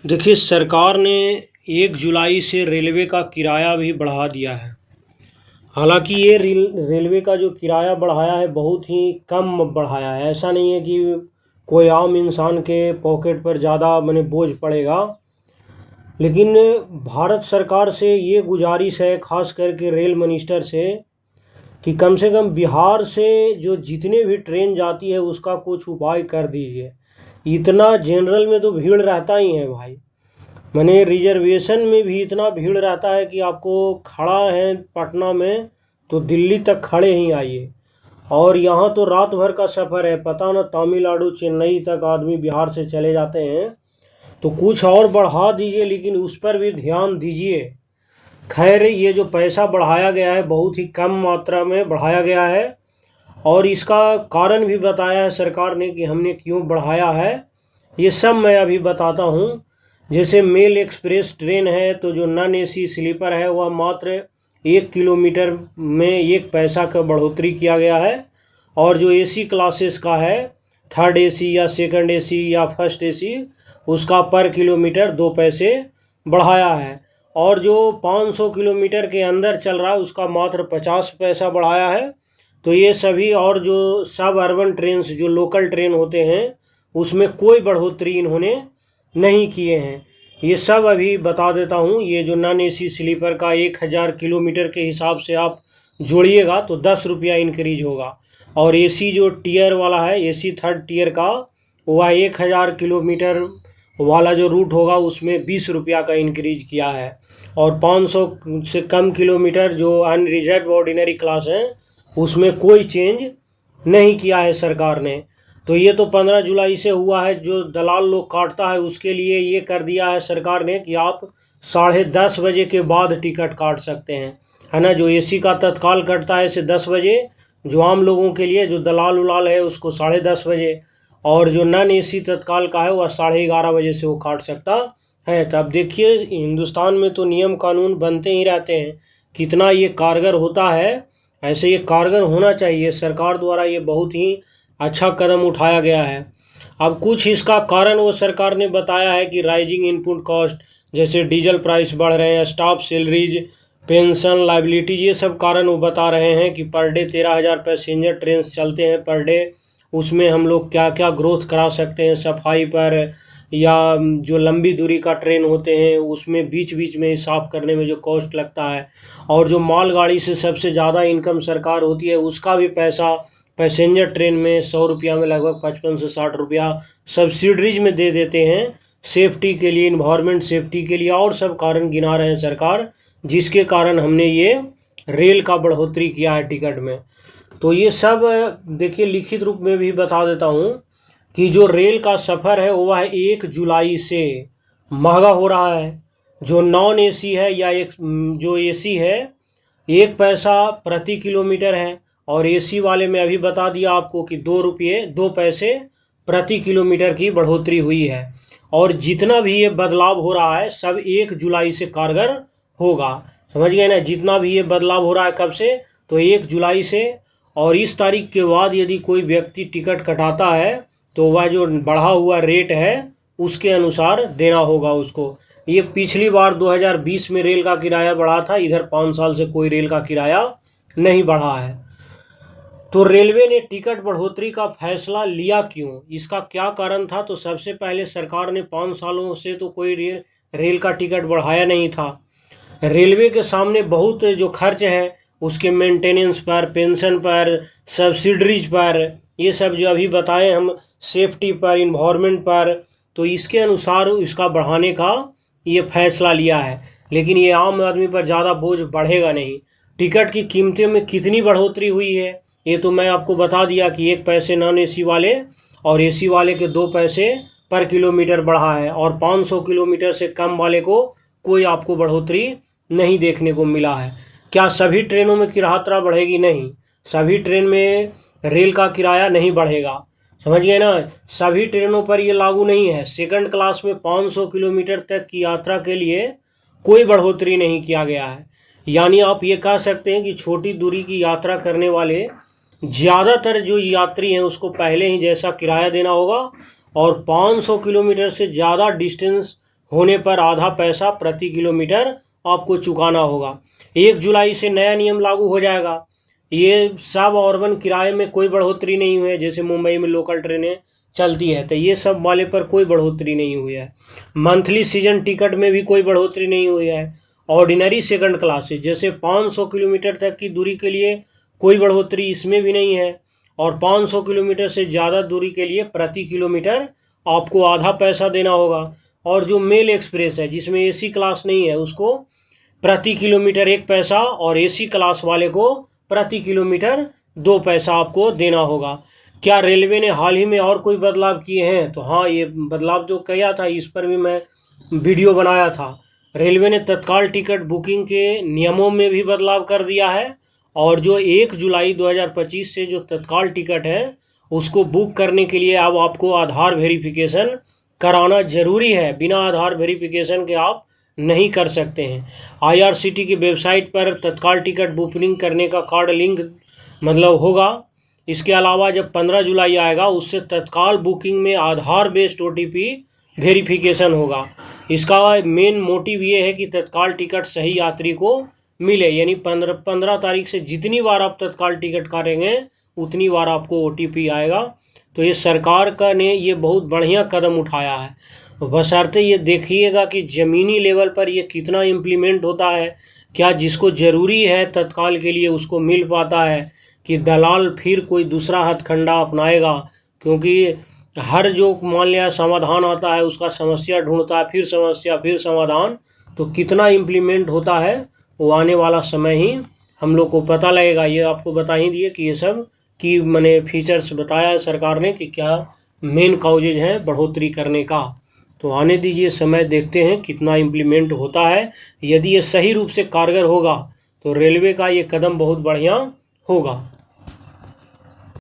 देखिए, सरकार ने 1 जुलाई से रेलवे का किराया भी बढ़ा दिया है। हालाँकि ये रेलवे का जो किराया बढ़ाया है बहुत ही कम बढ़ाया है। ऐसा नहीं है कि कोई आम इंसान के पॉकेट पर ज़्यादा माने बोझ पड़ेगा। लेकिन भारत सरकार से ये गुजारिश है, ख़ास करके रेल मिनिस्टर से कम बिहार से जो जितने भी ट्रेन जाती है उसका कुछ उपाय कर दीजिए। इतना जनरल में तो भीड़ रहता ही है भाई। मैंने रिजर्वेशन में भी इतना भीड़ रहता है कि आपको खड़ा है पटना में तो दिल्ली तक खड़े ही आइए। और यहाँ तो रात भर का सफ़र है, पता ना तमिलनाडु चेन्नई तक आदमी बिहार से चले जाते हैं। तो कुछ और बढ़ा दीजिए, लेकिन उस पर भी ध्यान दीजिए। खैर, ये जो पैसा बढ़ाया गया है बहुत ही कम मात्रा में बढ़ाया गया है, और इसका कारण भी बताया है सरकार ने कि हमने क्यों बढ़ाया है। ये सब मैं अभी बताता हूँ। जैसे मेल एक्सप्रेस ट्रेन है तो जो नॉन एसी स्लीपर है वह मात्र 1 किलोमीटर में 1 पैसा का बढ़ोतरी किया गया है। और जो एसी क्लासेस का है, थर्ड एसी या सेकंड एसी या फर्स्ट एसी, उसका पर किलोमीटर 2 पैसे बढ़ाया है। और जो 500 किलोमीटर के अंदर चल रहा है उसका मात्र 50 पैसा बढ़ाया है। तो ये सभी, और जो सब अर्बन ट्रेन जो लोकल ट्रेन होते हैं उसमें कोई बढ़ोतरी इन्होंने नहीं किए हैं। ये सब अभी बता देता हूँ। ये जो नॉन एसी स्लीपर का 1000 किलोमीटर के हिसाब से आप जोड़िएगा तो 10 रुपया इंक्रीज होगा। और एसी जो टीयर वाला है, एसी थर्ड टीयर का, वह 1000 किलोमीटर वाला जो रूट होगा उसमें 20 रुपया का इंक्रीज किया है। और 500 से कम किलोमीटर जो अनरिजर्व ऑर्डिनरी क्लास है उसमें कोई चेंज नहीं किया है सरकार ने। तो ये तो 15 जुलाई से हुआ है। जो दलाल लोग काटता है उसके लिए ये कर दिया है सरकार ने कि आप 10:30 बजे के बाद टिकट काट सकते हैं, है ना। जो एसी का तत्काल कटता है इसे 10 बजे, जो आम लोगों के लिए जो दलाल उलाल है उसको 10:30 बजे, और जो नॉन एसी तत्काल का है वह 11:30 बजे से वो काट सकता है। तब देखिए, हिंदुस्तान में तो नियम कानून बनते ही रहते हैं, कितना ये कारगर होता है। ऐसे ये कारगर होना चाहिए। सरकार द्वारा ये बहुत ही अच्छा कदम उठाया गया है। अब कुछ इसका कारण वो सरकार ने बताया है कि राइजिंग इनपुट कॉस्ट, जैसे डीजल प्राइस बढ़ रहे हैं, स्टाफ सैलरीज, पेंशन, लाइबिलिटी, ये सब कारण वो बता रहे हैं कि पर डे 13,000 पैसेंजर ट्रेन चलते हैं पर डे। उसमें हम लोग क्या क्या ग्रोथ करा सकते हैं सफाई पर, या जो लंबी दूरी का ट्रेन होते हैं उसमें बीच बीच में साफ़ करने में जो कॉस्ट लगता है। और जो मालगाड़ी से सबसे ज़्यादा इनकम सरकार होती है उसका भी पैसा पैसेंजर ट्रेन में 100 रुपया में लगभग 55 से 60 रुपया सब्सिडीज में दे देते हैं, सेफ्टी के लिए, इन्वायरमेंट सेफ्टी के लिए, और सब कारण गिना रहे हैं सरकार, जिसके कारण हमने ये रेल का बढ़ोतरी किया है टिकट में। तो ये सब देखिए, लिखित रूप में भी बता देता हूँ कि जो रेल का सफ़र है वह 1 जुलाई से महंगा हो रहा है। जो नॉन एसी है या एक जो एसी है, 1 पैसा प्रति किलोमीटर है। और एसी वाले में अभी बता दिया आपको कि 2 पैसे प्रति किलोमीटर की बढ़ोतरी हुई है। और जितना भी ये बदलाव हो रहा है सब 1 जुलाई से कारगर होगा। समझ गए ना। जितना भी ये बदलाव हो रहा है कब से, तो 1 जुलाई से। और इस तारीख के बाद यदि कोई व्यक्ति टिकट कटाता है तो वह जो बढ़ा हुआ रेट है उसके अनुसार देना होगा उसको। ये पिछली बार 2020 में रेल का किराया बढ़ा था, इधर 5 साल से कोई रेल का किराया नहीं बढ़ा है। तो रेलवे ने टिकट बढ़ोतरी का फैसला लिया क्यों, इसका क्या कारण था? तो सबसे पहले सरकार ने 5 सालों से तो कोई रेल का टिकट बढ़ाया नहीं था। रेलवे के सामने बहुत जो खर्च है उसके मेंटेनेंस पर, पेंशन पर, सब्सिडरीज पर, ये सब जो अभी बताए हम, सेफ्टी पर, इन्वायरमेंट पर, तो इसके अनुसार इसका बढ़ाने का ये फैसला लिया है। लेकिन ये आम आदमी पर ज़्यादा बोझ बढ़ेगा नहीं। टिकट की कीमतों में कितनी बढ़ोतरी हुई है ये तो मैं आपको बता दिया कि 1 पैसे नॉन एसी वाले और एसी वाले के 2 पैसे पर किलोमीटर बढ़ा है। और 500 किलोमीटर से कम वाले को कोई आपको बढ़ोतरी नहीं देखने को मिला है। क्या सभी ट्रेनों में किराया बढ़ेगी? नहीं, सभी ट्रेन में रेल का किराया नहीं बढ़ेगा। समझ गए ना। सभी ट्रेनों पर ये लागू नहीं है। सेकंड क्लास में 500 किलोमीटर तक की यात्रा के लिए कोई बढ़ोतरी नहीं किया गया है। यानी आप ये कह सकते हैं कि छोटी दूरी की यात्रा करने वाले ज़्यादातर जो यात्री हैं उसको पहले ही जैसा किराया देना होगा। और 500 किलोमीटर से ज़्यादा डिस्टेंस होने पर आधा पैसा प्रति किलोमीटर आपको चुकाना होगा। 1 जुलाई से नया नियम लागू हो जाएगा। ये सब अर्बन किराए में कोई बढ़ोतरी नहीं हुई है, जैसे मुंबई में लोकल ट्रेनें चलती है तो ये सब वाले पर कोई बढ़ोतरी नहीं हुई है। मंथली सीजन टिकट में भी कोई बढ़ोतरी नहीं हुई है। ऑर्डिनरी सेकंड क्लासेज जैसे 500 किलोमीटर तक की दूरी के लिए कोई बढ़ोतरी इसमें भी नहीं है, और 500 किलोमीटर से ज़्यादा दूरी के लिए प्रति किलोमीटर आपको आधा पैसा देना होगा। और जो मेल एक्सप्रेस है जिसमें एसी क्लास नहीं है उसको प्रति किलोमीटर 1 पैसा, और एसी क्लास वाले को प्रति किलोमीटर 2 पैसा आपको देना होगा। क्या रेलवे ने हाल ही में और कोई बदलाव किए हैं? तो हाँ, ये बदलाव जो किया था इस पर भी मैं वीडियो बनाया था। रेलवे ने तत्काल टिकट बुकिंग के नियमों में भी बदलाव कर दिया है, और जो 1 जुलाई 2025 से जो तत्काल टिकट है उसको बुक करने के लिए अब आपको आधार वेरिफिकेशन कराना ज़रूरी है। बिना आधार वेरिफिकेशन के आप नहीं कर सकते हैं। IRCTC की वेबसाइट पर तत्काल टिकट बुकिंग करने का कार्ड लिंक होगा। इसके अलावा जब 15 जुलाई आएगा उससे तत्काल बुकिंग में आधार बेस्ड OTP वेरिफिकेशन होगा। इसका मेन मोटिव ये है कि तत्काल टिकट सही यात्री को मिले, यानी 15 तारीख से जितनी बार आप तत्काल टिकट काटेंगे उतनी बार आपको OTP आएगा। तो ये सरकार का ने ये बहुत बढ़िया कदम उठाया है। बशर्ते ये देखिएगा कि ज़मीनी लेवल पर ये कितना इम्प्लीमेंट होता है, क्या जिसको ज़रूरी है तत्काल के लिए उसको मिल पाता है, कि दलाल फिर कोई दूसरा हथकंडा अपनाएगा। क्योंकि हर जो मान लिया समाधान आता है उसका समस्या ढूंढता है, फिर समस्या फिर समाधान, तो कितना इम्प्लीमेंट होता है वो आने वाला समय ही हम लोग को पता लगेगा। ये आपको बता ही दिए कि ये सब की मैंने फीचर्स बताया है सरकार ने कि क्या मेन काउजेज हैं बढ़ोतरी करने का। तो आने दीजिए समय, देखते हैं कितना इम्प्लीमेंट होता है। यदि ये सही रूप से कारगर होगा तो रेलवे का ये कदम बहुत बढ़िया होगा।